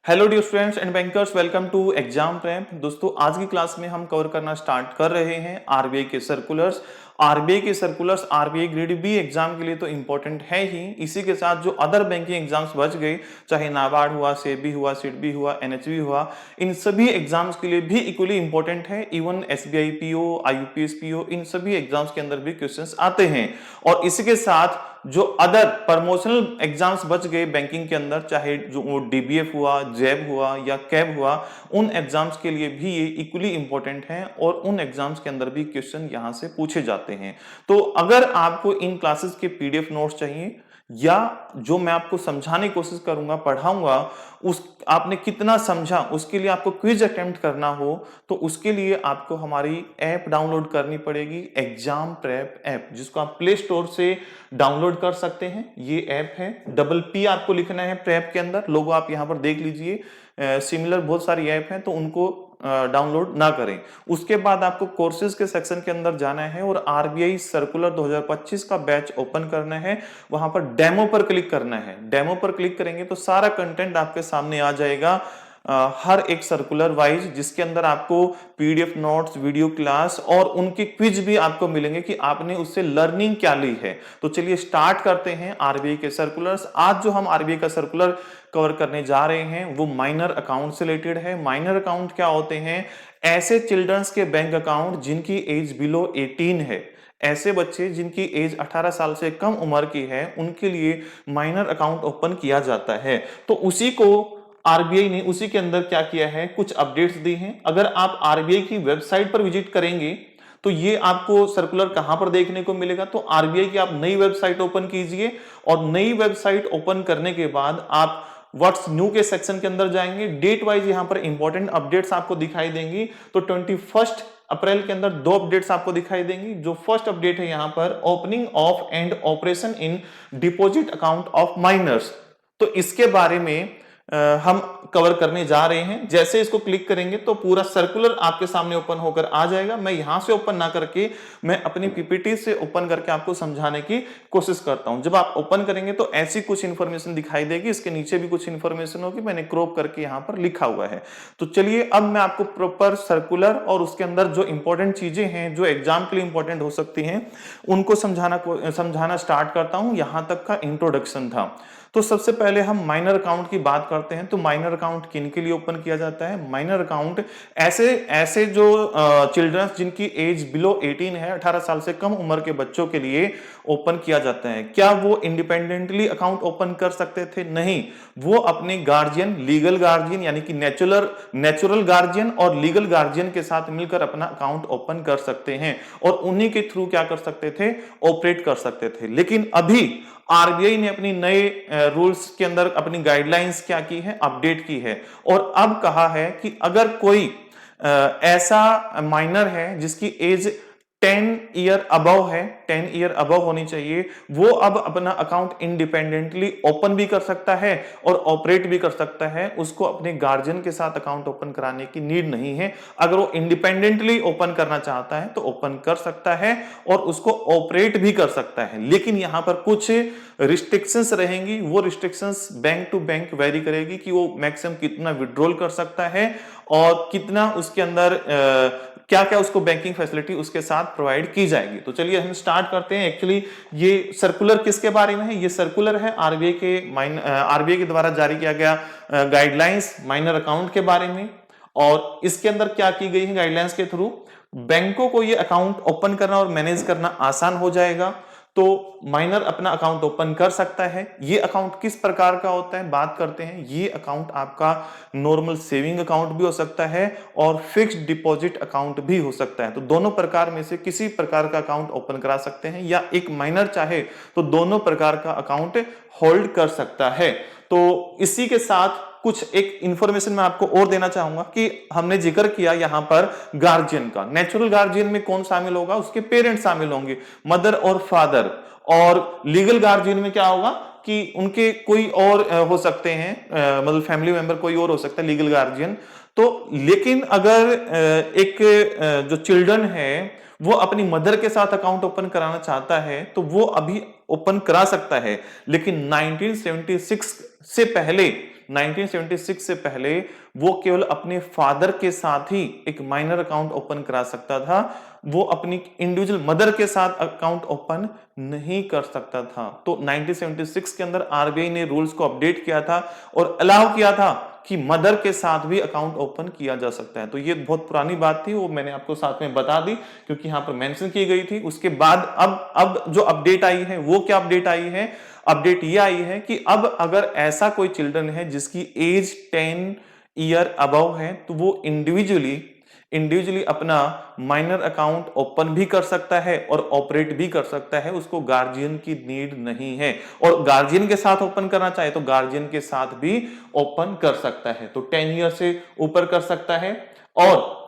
Hello dear students and bankers, welcome to exam prep. दोस्तों, आज की क्लास में हम कवर करना स्टार्ट कर रहे हैं आरबीआई के circulars. RBI grade B exam के लिए तो इंपॉर्टेंट है ही, इसी के साथ जो अदर बैंकिंग एग्जाम्स बच गए, चाहे नाबार्ड हुआ, सेबी हुआ, सिडबी हुआ, एनएचबी हुआ, इन सभी एग्जाम्स के लिए भी इक्वली इंपॉर्टेंट है। Even SBI PO, IUPS PO, इन सभी एग्जाम्स के अंदर भी क्वेश्चंस आते हैं। और इसी के साथ जो अदर प्रमोशनल एग्जाम्स बच गए बैंकिंग के अंदर, चाहे जो वो डीबीएफ हुआ, जैब हुआ या कैब हुआ, उन एग्जाम्स के लिए भी ये इक्वली इंपॉर्टेंट है और उन एग्जाम्स के अंदर भी क्वेश्चन यहां से पूछे जाते हैं। तो अगर आपको इन क्लासेस के पीडीएफ नोट्स चाहिए या जो मैं आपको समझाने की कोशिश करूंगा, पढ़ाऊंगा, उस आपने कितना समझा उसके लिए आपको क्विज अटेम्प्ट करना हो, तो उसके लिए आपको हमारी ऐप डाउनलोड करनी पड़ेगी, एग्जाम प्रेप ऐप, जिसको आप प्ले स्टोर से डाउनलोड कर सकते हैं। ये ऐप है, डबल पी आपको लिखना है प्रेप के अंदर। लोगो आप यहां पर देख लीजिए, सिमिलर बहुत सारी ऐप हैं, तो उनको डाउनलोड ना करें। उसके बाद आपको कोर्सेज के सेक्शन के अंदर जाना है और आरबीआई सर्कुलर 2025 का बैच ओपन करना है। वहां पर डेमो पर क्लिक करना है। डेमो पर क्लिक करेंगे तो सारा कंटेंट आपके सामने आ जाएगा, हर एक सर्कुलर वाइज, जिसके अंदर आपको पीडीएफ नोट्स, वीडियो क्लास और उनके क्विज भी आपको मिलेंगे कि आपने उससे लर्निंग क्या ली है। तो चलिए स्टार्ट करते हैं आरबीआई के सर्कुलर्स। आज जो हम आरबीआई का सर्कुलर कवर करने जा रहे हैं वो माइनर अकाउंट से रिलेटेड है। माइनर अकाउंट क्या होते हैं? ऐसे चिल्ड्रंस के बैंक अकाउंट जिनकी एज बिलो 18 है, ऐसे बच्चे जिनकी एज 18 साल से कम उम्र की है, उनके लिए माइनर अकाउंट ओपन किया जाता है। तो उसी को आरबीआई ने उसी के अंदर क्या किया है, कुछ अपडेट्स दी हैं। अगर आप आरबीआई की वेबसाइट पर विजिट करेंगे तो ये आपको सर्कुलर कहां पर देखने को मिलेगा, तो आरबीआई की आप नई वेबसाइट ओपन कीजिए और नई वेबसाइट ओपन करने के बाद आप व्हाट्स न्यू के सेक्शन के अंदर जाएंगे। डेट वाइज यहां पर इंपॉर्टेंट अपडेट्स आपको दिखाई देंगी। तो 21 अप्रैल के अंदर दो अपडेट्स आपको दिखाई देंगी। जो फर्स्ट अपडेट है यहां पर, opening of and operation in deposit account of minors, तो इसके बारे में हम कवर करने जा रहे हैं। जैसे इसको क्लिक करेंगे तो पूरा सर्कुलर आपके सामने ओपन होकर आ जाएगा। मैं यहां से ओपन ना करके मैं अपनी पीपीटी से ओपन करके आपको समझाने की कोशिश करता हूं। जब आप ओपन करेंगे तो ऐसी कुछ इंफॉर्मेशन दिखाई देगी, इसके नीचे भी कुछ इंफॉर्मेशन होगी, मैंने क्रॉप करके यहां पर लिखा हुआ है। तो चलिए अब मैं आपको प्रॉपर सर्कुलर और उसके अंदर जो इंपॉर्टेंट चीजें हैं जो एग्जाम के लिए इंपॉर्टेंट हो सकती हैं उनको समझाना स्टार्ट करता हूं। यहां तक का इंट्रोडक्शन था। तो सबसे पहले हम माइनर अकाउंट की बात करते हैं। तो माइनर अकाउंट किन के लिए ओपन किया जाता है? माइनर अकाउंट ऐसे जो चिल्ड्रंस जिनकी एज बिलो 18 है, 18 साल से कम उम्र के बच्चों के लिए ओपन किया जाता है। क्या वो इंडिपेंडेंटली अकाउंट ओपन कर सकते थे? नहीं, वो अपने गार्जियन, लीगल गार्जियन यानी कि नेचुरल गार्जियन और लीगल गार्जियन के साथ मिलकर अपना अकाउंट ओपन कर सकते हैं और उन्हीं के थ्रू क्या कर सकते थे, ऑपरेट कर सकते थे। लेकिन अभी आरबीआई ने अपनी नए रूल्स के अंदर अपनी गाइडलाइंस क्या की है, अपडेट की है और अब कहा है कि अगर कोई ऐसा माइनर है जिसकी एज 10 ईयर अबव है, 10 ईयर अबव होनी चाहिए, वो अब अपना अकाउंट इंडिपेंडेंटली ओपन भी कर सकता है और ऑपरेट भी कर सकता है। उसको अपने गार्जियन के साथ अकाउंट ओपन कराने की नीड नहीं है। अगर वो इंडिपेंडेंटली ओपन करना चाहता है तो ओपन कर सकता है और उसको ऑपरेट भी कर सकता है। लेकिन यहां पर कुछ रिस्ट्रिक्शंस रहेंगी। वो restrictions bank to bank vary करेगी कि वो मैक्सिमम कितना विड्रॉल कर सकता है और कितना उसके अंदर क्या क्या उसको बैंकिंग फैसिलिटी उसके साथ प्रोवाइड की जाएगी। तो चलिए हम स्टार्ट करते हैं। एक्चुअली ये सर्कुलर किसके बारे में है? ये सर्कुलर है आरबीआई के द्वारा जारी किया गया गाइडलाइंस माइनर अकाउंट के बारे में। और इसके अंदर क्या की गई है गाइडलाइंस के थ्रू, बैंकों को ये अकाउंट ओपन करना और मैनेज करना आसान हो जाएगा। तो माइनर अपना अकाउंट ओपन कर सकता है। ये अकाउंट किस प्रकार का होता है, बात करते हैं। ये अकाउंट आपका नॉर्मल सेविंग अकाउंट भी हो सकता है और फिक्स्ड डिपॉजिट अकाउंट भी हो सकता है। तो दोनों प्रकार में से किसी प्रकार का अकाउंट ओपन करा सकते हैं, या एक माइनर चाहे तो दोनों प्रकार का अकाउंट होल्ड कर सकता है। तो इसी के साथ कुछ एक इंफॉर्मेशन मैं आपको और देना चाहूंगा कि हमने जिक्र किया यहां पर गार्जियन का। नेचुरल गार्जियन में कौन शामिल होगा? उसके पेरेंट्स शामिल होंगे, मदर और फादर। और लीगल गार्जियन में क्या होगा कि उनके कोई और हो सकते हैं, मतलब फैमिली मेंबर कोई और हो सकता है लीगल गार्जियन। तो लेकिन अगर एक जो चिल्ड्रन है वो अपनी मदर के साथ अकाउंट ओपन कराना चाहता है तो वो अभी ओपन करा सकता है। लेकिन 1976 से पहले 1976 से पहले वो केवल अपने फादर के साथ ही एक माइनर अकाउंट ओपन करा सकता था, वो अपनी इंडिविजुअल मदर के साथ अकाउंट ओपन नहीं कर सकता था। तो 1976 के अंदर आरबीआई ने रूल्स को अपडेट किया था और अलाउ किया था कि मदर के साथ भी अकाउंट ओपन किया जा सकता है। तो ये बहुत पुरानी बात थी, वो मैंने आपको साथ में बता दी क्योंकि यहां पर मेंशन की गई थी। उसके बाद अब जो अपडेट आई है वो क्या अपडेट आई है? अपडेट ये आई है कि अब अगर ऐसा कोई चिल्ड्रन है जिसकी एज 10 ईयर अबव है तो वो इंडिविजुअली अपना माइनर अकाउंट ओपन भी कर सकता है और ऑपरेट भी कर सकता है, उसको गार्जियन की नीड नहीं है। और गार्जियन के साथ ओपन करना चाहे तो गार्जियन के साथ भी ओपन कर सकता है। तो 10 ईयर से ऊपर कर सकता है और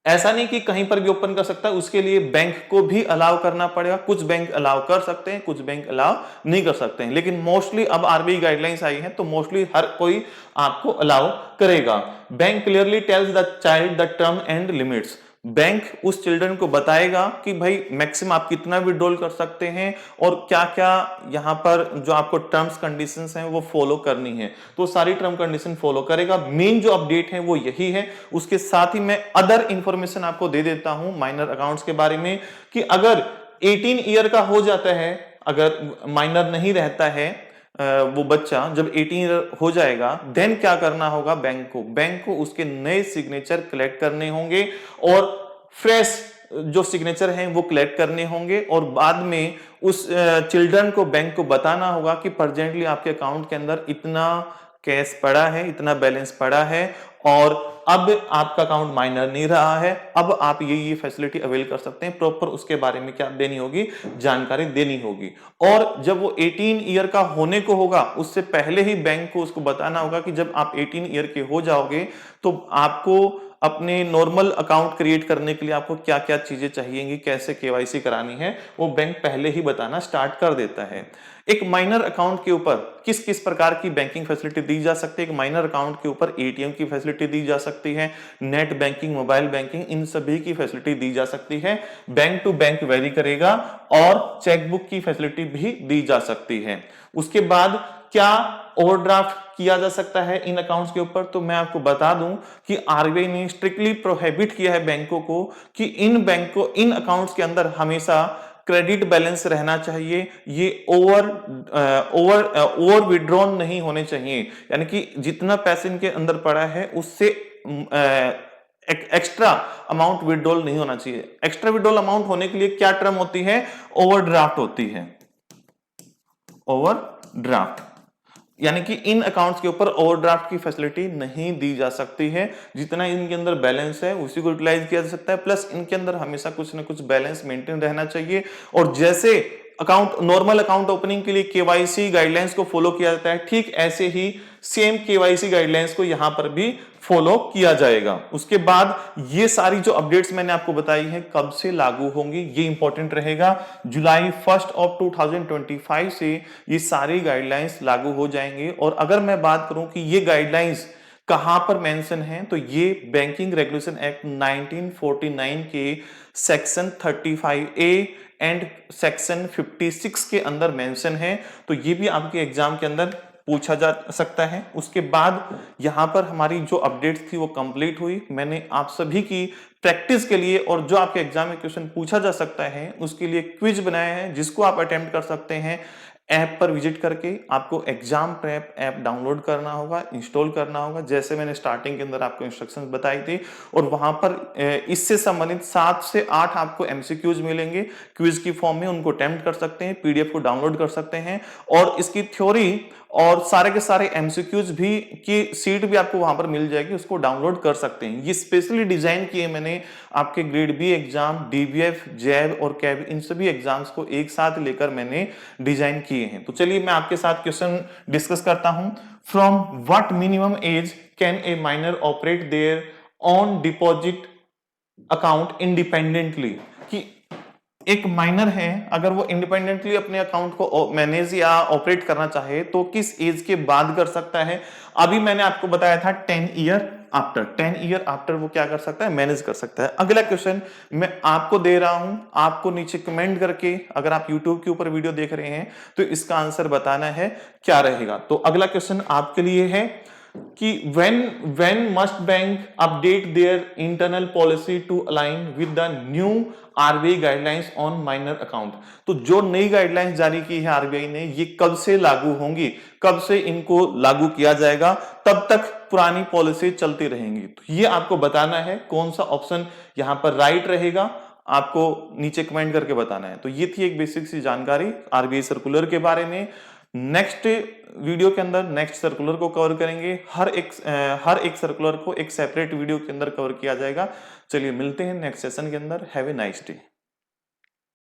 ऐसा नहीं कि कहीं पर भी ओपन कर सकता है, उसके लिए बैंक को भी अलाउ करना पड़ेगा। कुछ बैंक अलाउ कर सकते हैं, कुछ बैंक अलाउ नहीं कर सकते हैं, लेकिन मोस्टली अब आरबीआई गाइडलाइंस आई है तो मोस्टली हर कोई आपको अलाउ करेगा। Bank clearly tells the child the term and limits. Bank उस चिल्ड्रन को बताएगा कि भाई मैक्सिमम आप कितना विड्रॉल कर सकते हैं और क्या क्या यहां पर जो आपको टर्म्स कंडीशंस हैं वो फॉलो करनी है, तो सारी टर्म कंडीशन फॉलो करेगा। मेन जो अपडेट है वो यही है। उसके साथ ही मैं अदर इंफॉर्मेशन आपको दे देता हूं माइनर अकाउंट्स के बारे में कि अगर 18 ईयर का हो जाता है, अगर माइनर नहीं रहता है वो बच्चा, जब 18 हो जाएगा देन क्या करना होगा? बैंक को उसके नए सिग्नेचर कलेक्ट करने होंगे और फ्रेश जो सिग्नेचर हैं वो कलेक्ट करने होंगे और बाद में उस चिल्ड्रन को बैंक को बताना होगा कि प्रेजेंटली आपके अकाउंट के अंदर इतना कैश पड़ा है, इतना बैलेंस पड़ा है और अब आपका अकाउंट माइनर नहीं रहा है, अब आप ये फैसिलिटी अवेल कर सकते हैं। प्रॉपर उसके बारे में क्या देनी होगी? जानकारी देनी होगी। और जब वो 18 ईयर का होने को होगा उससे पहले ही बैंक को उसको बताना होगा कि जब आप 18 ईयर के हो जाओगे तो आपको अपने नॉर्मल अकाउंट क्रिएट करने के लिए आपको क्या क्या चीजें चाहिएंगी, कैसे केवाईसी करानी है, वो बैंक पहले ही बताना स्टार्ट कर देता है। एक माइनर अकाउंट के ऊपर किस किस प्रकार की बैंकिंग फैसिलिटी दी जा सकती है? एक माइनर अकाउंट के ऊपर एटीएम की फैसिलिटी दी जा सकती है, नेट बैंकिंग, मोबाइल बैंकिंग, इन सभी की फैसिलिटी दी जा सकती है। बैंक टू बैंक वेरी करेगा और चेकबुक की फैसिलिटी भी दी जा सकती है। उसके बाद क्या ओवरड्राफ्ट किया जा सकता है इन अकाउंट्स के ऊपर? तो मैं आपको बता दूं कि आरबीआई ने स्ट्रिक्टली प्रोहिबिट किया है बैंकों को कि इन अकाउंट्स के अंदर हमेशा क्रेडिट बैलेंस रहना चाहिए। ये ओवर विड्रॉन नहीं होने चाहिए, यानी कि जितना पैसे इनके अंदर पड़ा है उससे एक्स्ट्रा अमाउंट विड्रॉल नहीं होना चाहिए। एक्स्ट्रा विड्रॉल अमाउंट होने के लिए क्या टर्म होती है? ओवरड्राफ्ट होती है। ओवरड्राफ्ट यानी कि इन अकाउंट्स के ऊपर ओवरड्राफ्ट की फैसिलिटी नहीं दी जा सकती है। जितना इनके अंदर बैलेंस है उसी को यूटिलाइज किया जा सकता है, प्लस इनके अंदर हमेशा कुछ ना कुछ बैलेंस मेंटेन रहना चाहिए। और जैसे अकाउंट नॉर्मल अकाउंट ओपनिंग के लिए केवाईसी गाइडलाइंस को फॉलो किया जाता है, ठीक ऐसे ही सेम केवाईसी गाइडलाइंस को यहां पर भी फॉलो किया जाएगा। उसके बाद ये सारी जो अपडेट्स मैंने आपको बताई है कब से लागू होंगी ये इंपॉर्टेंट रहेगा। जुलाई 1 ऑफ 2025 से ये सारी गाइडलाइंस लागू हो जाएंगे। और अगर मैं बात करूं कि ये गाइडलाइंस कहां पर मेंशन है तो ये बैंकिंग रेगुलेशन एक्ट 1949 के सेक्शन 35A एंड सेक्शन 56 के अंदर मेंशन है। तो ये भी आपके एग्जाम के अंदर पूछा जा सकता है। उसके बाद यहां पर हमारी जो अपडेट्स थी वो कंप्लीट हुई। मैंने आप सभी की प्रैक्टिस के लिए और जो आपके एग्जाम में क्वेश्चन पूछा जा सकता है उसके लिए क्विज बनाया है जिसको आप अटेम्प्ट कर सकते हैं। ऐप पर विजिट करके आपको एग्जाम प्रेप ऐप डाउनलोड करना होगा, इंस्टॉल करना होगा, जैसे मैंने स्टार्टिंग के अंदर आपको इंस्ट्रक्शंस बताई थी। और वहां पर इससे संबंधित 7 से 8 आपको एमसीक्यूज मिलेंगे क्विज की फॉर्म में, उनको अटेम्प्ट कर सकते हैं, पीडीएफ को डाउनलोड कर सकते हैं और इसकी थ्योरी और सारे के सारे एमसीक्यूज भी की सीट भी आपको वहां पर मिल जाएगी, उसको डाउनलोड कर सकते हैं। ये स्पेशली डिजाइन किए मैंने आपके ग्रेड बी एग्जाम, डीबीएफ, जैब और कैब, इन सभी एग्जाम्स को एक साथ लेकर मैंने डिजाइन किए हैं। तो चलिए मैं आपके साथ क्वेश्चन डिस्कस करता हूं। From what minimum age can a minor operate their on deposit account independently? कि एक माइनर है अगर वो इंडिपेंडेंटली अपने अकाउंट को मैनेज या ऑपरेट करना चाहे तो किस एज के बाद कर सकता है? अभी मैंने आपको बताया था 10 ईयर, आफ्टर 10 ईयर आफ्टर वो क्या कर सकता है, मैनेज कर सकता है। अगला क्वेश्चन मैं आपको दे रहा हूं, आपको नीचे कमेंट करके, अगर आप YouTube के ऊपर वीडियो देख रहे हैं तो इसका आंसर बताना है क्या रहेगा। तो अगला क्वेश्चन आपके लिए है कि when must bank update their internal policy to align with the new RBI guidelines on minor account. तो जो नई गाइडलाइंस जारी की है आरबीआई ने, ये कब से लागू होंगी, कब से इनको लागू किया जाएगा, तब तक पुरानी पॉलिसी चलती रहेंगी। तो ये आपको बताना है, कौन सा ऑप्शन यहां पर राइट रहेगा, आपको नीचे कमेंट करके बताना है। तो ये थी एक बेसिक सी जानकारी आरबीआई सर्कुलर के बारे में। नेक्स्ट वीडियो के अंदर नेक्स्ट सर्कुलर को कवर करेंगे, हर एक सर्कुलर को एक सेपरेट वीडियो के अंदर कवर किया जाएगा। चलिए मिलते हैं नेक्स्ट सेशन के अंदर। Have a nice day.